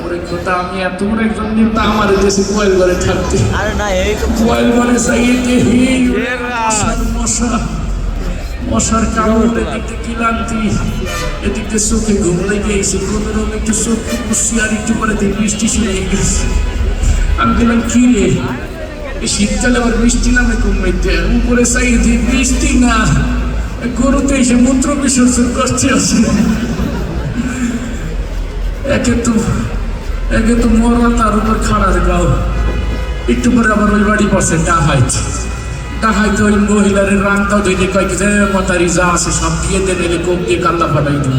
ওরে কথা আমি এত বড় একজন নেতা আমার দেশে কোয়েল ঘরে থাকতে আরে না এই তো কোয়েল ঘরে চাইতে মশা মশার কামড়ে এদিকে ক্লান্তি এদিকে চোখে ঘুম লেগে এসে কোনোরকম একটু চোখ বসি আর একটু পরে দিয়ে বৃষ্টি শুরু হয়ে গেছে। আমি বললাম কি রে এই শীতকালে আবার বৃষ্টি নামে কমাইতে উপরে চাইতে বৃষ্টি না গরুতে এসে মূত্র বিসর্জন করছে আছে। একে তো মরা তার উপর খাড়ার গাও একটু পরে আবার ওই বাড়ি পাশে ডাহাইতে ওই মহিলার রান্তাও ধরে কয়েক যে মাতারি যা আছে সব দিয়ে দেন এলে কোপ দিয়ে কাল্লা ফাটাই দেব।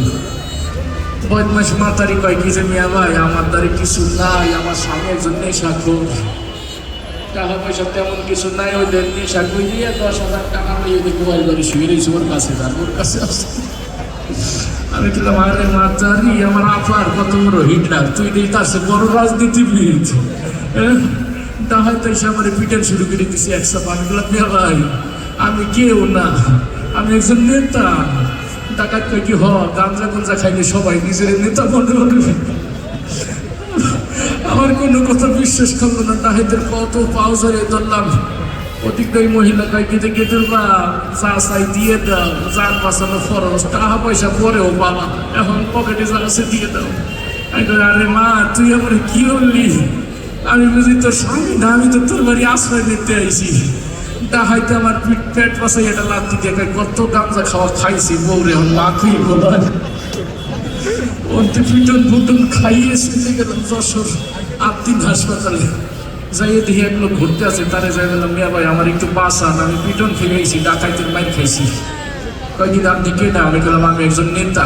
বদমাস মাতারি কয় কি যে মিয়া ভাই আমার দ্বারে কিছু নাই, আমার স্বামী একজন নেশাখোর, টাকা পয়সা তেমন কিছু নাই, ওই দেন নেশা কই দিয়ে 10,000 টাকা নিয়ে মোবাইল বাড়ি শুয়ে রয়েছে ওর কাছে, তার ওর কাছে আছে। আমি বললাম আরে মাতারি আমার আপার কত বড় হিটলার, তুই দিই তার সে বড় রাজনীতিবিদ। ডাহাইতে এসে আমার পিটান শুরু করে দিছি একশো। আমি বললাম মিয়া ভাই আমি কেউ না, আমি একজন নেতা। ডাকাত কয় কি গাঞ্জা গুঞ্জা খাইলে সবাই নিজের নেতা মনে করবে। আমার কোনো কথা বিশ্বাস করলো না। ডাহাইতের কত পাউজারে ধরলাম। ওদিকটাই মহিলা কয় কেটে কেটে বা চা চাই দিয়ে দাও, যান বাঁচানো ফরজ, টাকা পয়সা পরেও বাবা, এখন পকেটে যা আছে দিয়ে দাও। আমি কই আরে মা তুই আমার কি বললি? আমি বুঝি তোর স্বামী না, আমি তো তোর বাড়ি আশ্রয় নিতে আইছি। ডাহাইতে আমার পেট পাশাই এটা লাত্তি দেখে কত গাঁজা খাওয়া খাইছি বউরে এখন লাখই বলার ওতে পিটন খাইয়ে শুনে গেলাম যশোর 8 দিন হাসপাতালে। যাইয়ে দেখি এক লোক ঘুরতে আছে, তারে যাই বললাম মিয়া ভাই আমার একটু বাঁচান, আমি পিটন খেয়ে গেছি, ডাকাইতের মাইর খাইছি। কয়েকদিন আপনি কে না? আমি বললাম আমি একজন নেতা,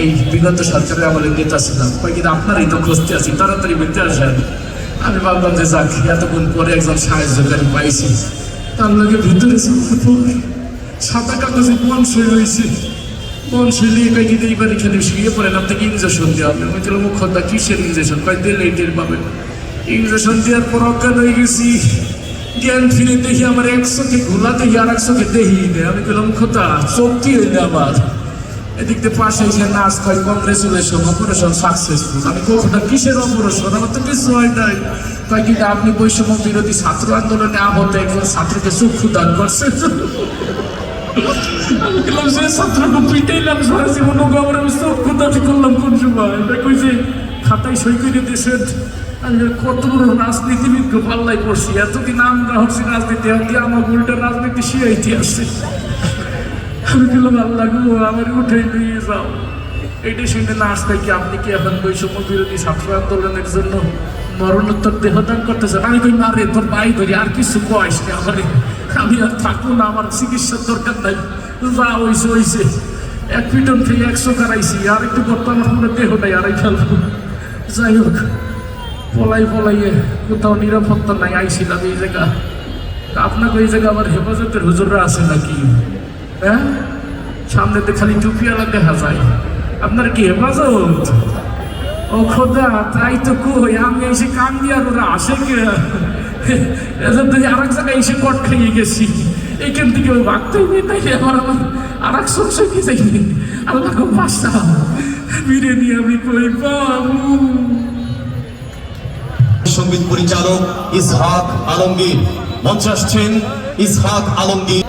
এই বিগত সরকারের আমলে নেতা ছিলাম। কয়েকদিন আপনারই তো খুঁজতে আছি, তাড়াতাড়ি বেঁধে আসেন। আমি ভাবলাম যে যাক এতক্ষণ পরে একজন সাহায্যকারী পাইছি। তার লগে ভিতরে সাদা কাগজে বন শুয়ে রয়েছে, বন শুয়ে কয়েকদিন এইবার এখানে শুয়ে পড়েন, আপনাকে ইঞ্জেকশন দেওয়া হবে। আমি বললাম মুখ্যতা কিসের ইঞ্জেকশন? কয়েক দিলে এটের পাবেন। ইঞ্জেকশন দেওয়ার পর অজ্ঞান হয়ে গেছি। জ্ঞান ফিরে দেখি আমার এক চোখে ঘোলা দেখি আর এক চোখে দেখি নেই। আমি বললাম মুখ্যতা শক্তি হইলে আমার এদিক দিয়ে পাশে এসে নাচ কয় কংগ্রেচুলেশন, অপারেশন সাকসেসফুল। আমি কখনো কিসের অপারেশন? আমার তো কিছু হয় নাই। কয় কিন্তু আপনি বৈষম্য বিরোধী ছাত্র আন্দোলনে আহত একজন ছাত্রকে চক্ষু দান করছেন। আমি বললাম সে ছাত্রকে পিটাইলাম সারা জীবন, আবার আমি চক্ষু দান করলাম কোন সময়? এটা কইছে খাতায় সই করে দিয়েছেন। আমি কত বড় রাজনীতিবিদকে পাল্লাই পড়ছি, এতদিন আমরা হচ্ছি রাজনীতি, আমার উল্টা রাজনীতি শিয়াইতে আসছে। আমি বললাম আল্লাহ গো আমার উঠে নিয়ে যাও। এইটা শুনে না আসতে কি আপনি কি এখন বৈষম্য বিরোধী ছাত্র আন্দোলনের জন্য মরণোত্তর দেহদান করতেছেন? আমি কই না রে তোর ভাই ধরি আর কিছু বয়স নেই আমার, আমি আর থাকবো না, আমার চিকিৎসার দরকার নাই, যা হয়েছে হয়েছে। এক পিটন খেয়ে 100 কারাইছি, আর একটু করতে আমার পুরো দেহটাই আড়াই ফেলবো। যাই হোক পলাইয়ে কোথাও নিরাপত্তা নাই আইছিলাম এই জায়গা। আপনাকে এই জায়গা আবার হেফাজতের হুজুররা আছে নাকি? হ্যাঁ সামনেতে খালি টুপিওয়ালা দেখা যায়, আপনার কি হেফাজত? ও খোদা তাই তো কই, আমি এসে কান দিয়ে আর ওরা আসে কে? আরেক জায়গায় এসে কট খাইয়ে গেছি, এইখান থেকে ওই ভাগতেই নেই, তাই আমার আর এক সংসার কি যাইনি। আল্লাহ খুব বাসা বিরিয়ানি আমি কই পাবো। সঙ্গীত পরিচালক ইসহাক আলমগীর, মঞ্চে আসছেন ইসহাক আলমগীর।